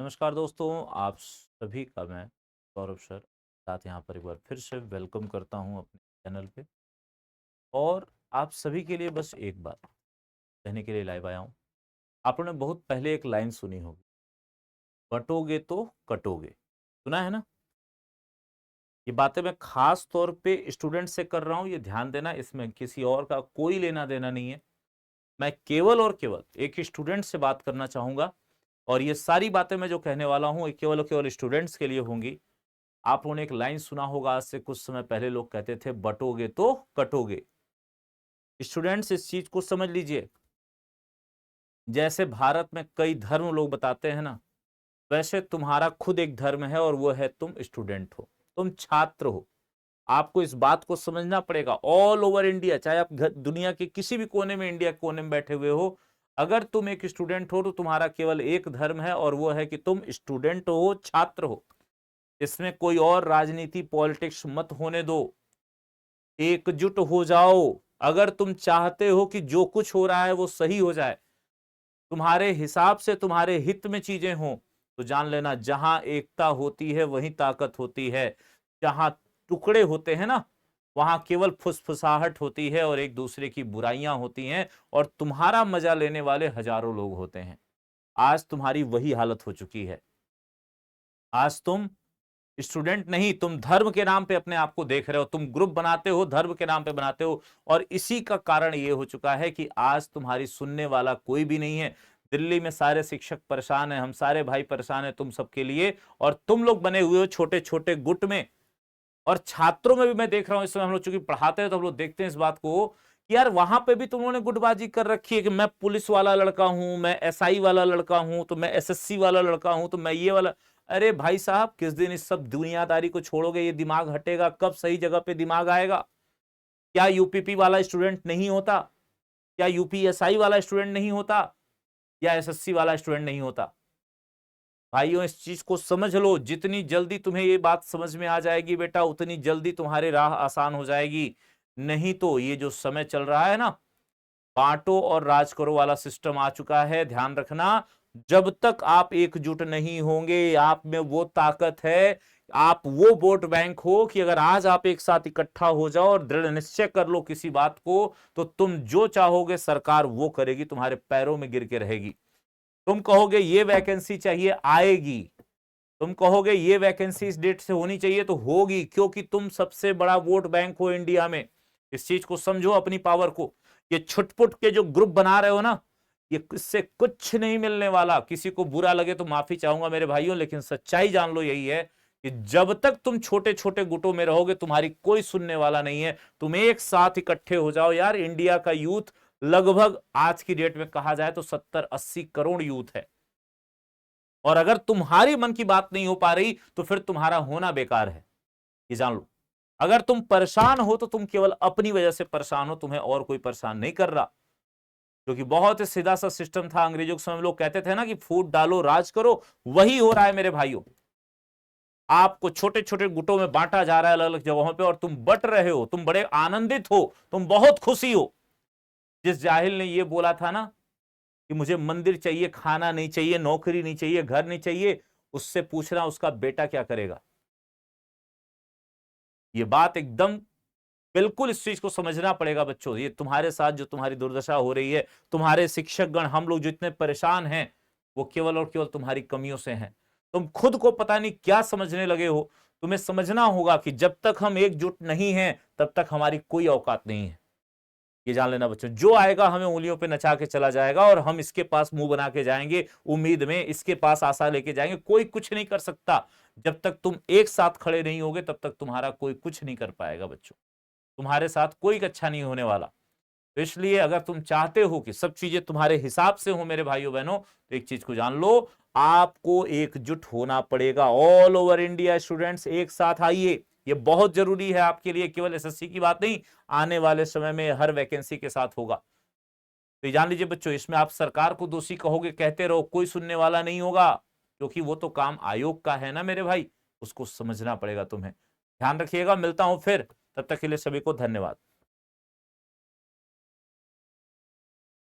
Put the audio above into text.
नमस्कार दोस्तों, आप सभी का मैं गौरव सर साथ यहाँ पर एक बार फिर से वेलकम करता हूँ अपने चैनल पे। और आप सभी के लिए बस एक बात कहने के लिए लाइव आया हूँ। आप लोगों ने बहुत पहले एक लाइन सुनी होगी, बटोगे तो कटोगे। सुना है ना? ये बातें मैं खास तौर पे स्टूडेंट से कर रहा हूँ, ये ध्यान देना, इसमें किसी और का कोई लेना देना नहीं है। मैं केवल और केवल एक स्टूडेंट से बात करना चाहूंगा, और ये सारी बातें मैं जो कहने वाला हूँ ये केवल और केवल स्टूडेंट्स के लिए होंगी। आप लोगों ने एक लाइन सुना होगा, आज से कुछ समय पहले लोग कहते थे बटोगे तो कटोगे। स्टूडेंट्स इस चीज को समझ लीजिए, जैसे भारत में कई धर्म लोग बताते हैं ना, वैसे तुम्हारा खुद एक धर्म है और वो है तुम स्टूडेंट हो, तुम छात्र हो। आपको इस बात को समझना पड़ेगा। ऑल ओवर इंडिया, चाहे आप दुनिया के किसी भी कोने में, इंडिया के कोने में बैठे हुए हो, अगर तुम एक स्टूडेंट हो तो तुम्हारा केवल एक धर्म है और वो है कि तुम स्टूडेंट हो, छात्र हो। इसमें कोई और राजनीति पॉलिटिक्स मत होने दो। एकजुट हो जाओ। अगर तुम चाहते हो कि जो कुछ हो रहा है वो सही हो जाए, तुम्हारे हिसाब से, तुम्हारे हित में चीजें हों, तो जान लेना जहां एकता होती है वहीं ताकत होती है। जहां टुकड़े होते हैं ना, वहां केवल फुसफुसाहट होती है और एक दूसरे की बुराइयां होती हैं, और तुम्हारा मजा लेने वाले हजारों लोग होते हैं। आज तुम्हारी वही हालत हो चुकी है। आज तुम स्टूडेंट नहीं, तुम धर्म के नाम पे अपने आप को देख रहे हो, तुम ग्रुप बनाते हो, धर्म के नाम पे बनाते हो। और इसी का कारण ये हो चुका है कि आज तुम्हारी सुनने वाला कोई भी नहीं है। दिल्ली में सारे शिक्षक परेशान हैं, हम सारे भाई परेशान हैं तुम सबके लिए, और तुम लोग बने हुए हो छोटे छोटे गुट में। और छात्रों में भी मैं देख रहा हूं, इस समय हम लोग चूंकि पढ़ाते हैं तो हम लोग देखते हैं इस बात को कि यार वहां पे भी तुम लोगों ने गुटबाजी कर रखी है कि मैं पुलिस वाला लड़का हूं, मैं एसआई वाला लड़का हूं, तो मैं एसएससी वाला लड़का हूं, तो मैं ये वाला। अरे भाई साहब, किस दिन इस सब दुनियादारी को छोड़ोगे? ये दिमाग हटेगा कब? सही जगह पे दिमाग आएगा? क्या यूपीपी वाला स्टूडेंट नहीं होता? क्या यूपीएसआई वाला स्टूडेंट नहीं होता? या एसएससी वाला स्टूडेंट नहीं होता? भाइयों, इस चीज को समझ लो। जितनी जल्दी तुम्हें ये बात समझ में आ जाएगी बेटा, उतनी जल्दी तुम्हारी राह आसान हो जाएगी। नहीं तो ये जो समय चल रहा है ना, बांटो और राज करो वाला सिस्टम आ चुका है। ध्यान रखना, जब तक आप एकजुट नहीं होंगे, आप में वो ताकत है, आप वो वोट बैंक हो कि अगर आज आप एक साथ इकट्ठा हो जाओ और दृढ़ निश्चय कर लो किसी बात को, तो तुम जो चाहोगे सरकार वो करेगी, तुम्हारे पैरों में गिर के रहेगी। तुम कहोगे ये वैकेंसी चाहिए, आएगी। तुम कहोगे ये वैकेंसी इस डेट से होनी चाहिए, तो होगी, क्योंकि तुम सबसे बड़ा वोट बैंक हो इंडिया में। इस चीज को समझो, अपनी पावर को। ये छुटपुट के जो ग्रुप बना रहे हो ना, ये इससे कुछ नहीं मिलने वाला। किसी को बुरा लगे तो माफी चाहूंगा मेरे भाइयों, लेकिन सच्चाई जान लो यही है कि जब तक तुम छोटे छोटे गुटों में रहोगे, तुम्हारी कोई सुनने वाला नहीं है। तुम एक साथ इकट्ठे हो जाओ यार। इंडिया का यूथ लगभग आज की डेट में कहा जाए तो 70-80 करोड़ यूथ है। और अगर तुम्हारी मन की बात नहीं हो पा रही तो फिर तुम्हारा होना बेकार है, ये जान लो। अगर तुम परेशान हो तो तुम केवल अपनी वजह से परेशान हो, तुम्हें और कोई परेशान नहीं कर रहा। क्योंकि बहुत ही सीधा सा सिस्टम था अंग्रेजों के समय, लोग कहते थे ना कि फूट डालो राज करो। वही हो रहा है मेरे भाइयों। आपको छोटे छोटे गुटों में बांटा जा रहा है अलग अलग जगहों पे, और तुम बट रहे हो, तुम बड़े आनंदित हो, तुम बहुत खुशी हो। जिस जाहिल ने यह बोला था ना कि मुझे मंदिर चाहिए, खाना नहीं चाहिए, नौकरी नहीं चाहिए, घर नहीं चाहिए, उससे पूछना उसका बेटा क्या करेगा। ये बात एकदम बिल्कुल, इस चीज को समझना पड़ेगा बच्चों। ये तुम्हारे साथ जो तुम्हारी दुर्दशा हो रही है, तुम्हारे शिक्षक गण, हम लोग जो इतने परेशान हैं, वो केवल और केवल तुम्हारी कमियों से हैं। तुम खुद को पता नहीं क्या समझने लगे हो। तुम्हें समझना होगा कि जब तक हम एकजुट नहीं हैं, तब तक हमारी कोई औकात नहीं है। ये जान लेना बच्चों, जो आएगा हमें उंगलियों पे नचा के चला जाएगा, और हम इसके पास मुंह बना के जाएंगे उम्मीद में, इसके पास आशा लेके जाएंगे। कोई कुछ नहीं कर सकता। जब तक तुम एक साथ खड़े नहीं होगे, तब तक तुम्हारा कोई कुछ नहीं कर पाएगा बच्चों। तुम्हारे साथ कोई अच्छा नहीं होने वाला। तो इसलिए अगर तुम चाहते हो कि सब चीजें तुम्हारे हिसाब से हो मेरे भाइयों बहनों, तो एक चीज को जान लो, आपको एकजुट होना पड़ेगा। ऑल ओवर इंडिया स्टूडेंट्स एक साथ आइए। ये बहुत जरूरी है आपके लिए, केवल एसएससी की बात नहीं, आने वाले समय में हर वैकेंसी के साथ होगा। तो ये जान लीजिए बच्चों, इसमें आप सरकार को दोषी कहोगे, कहते रहो, कोई सुनने वाला नहीं होगा, क्योंकि वो तो काम आयोग का है ना मेरे भाई। उसको समझना पड़ेगा तुम्हें। ध्यान रखिएगा, मिलता हूं फिर। तब तक के लिए सभी को धन्यवाद।